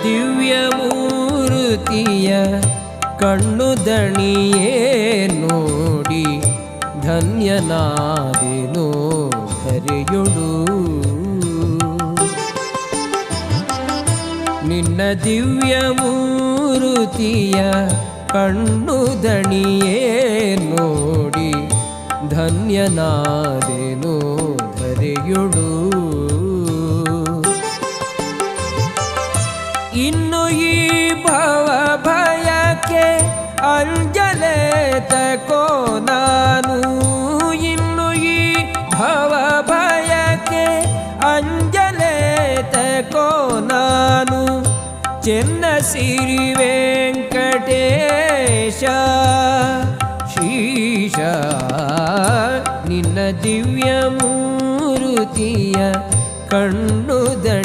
ದಿವ್ಯ ಮೂರುತಿಯ ಕಣ್ಣು ದಣಿಯೇ ನೋಡಿ ಧನ್ಯನಾದೆನೋ ಧರೆಯೊಳು. ನಿನ್ನ ದಿವ್ಯ ಮೂರುತಿಯ ಕಣ್ಣು ದಣಿಯೇ ನೋಡಿ ಧನ್ಯನಾದೆನೋ ಧರೆಯೊಳು. ಇನ್ನು ಈ ಭವ ಭಯಕ್ಕೆ ಅಂಜಲೆ ತಕೋ ನಾನು, ಇನ್ನು ಈ ಭವ ಭಯಕ್ಕೆ ಅಂಜಲೆ ತಕೋ ನಾನು. ಚೆನ್ನ ಸಿರಿ ವೆಂಕಟೇಶ ಶ್ರೀಶ ನಿನ್ನ ದಿವ್ಯ ಮೂರುತಿಯ ಕಣ್ಣು ದಣಿ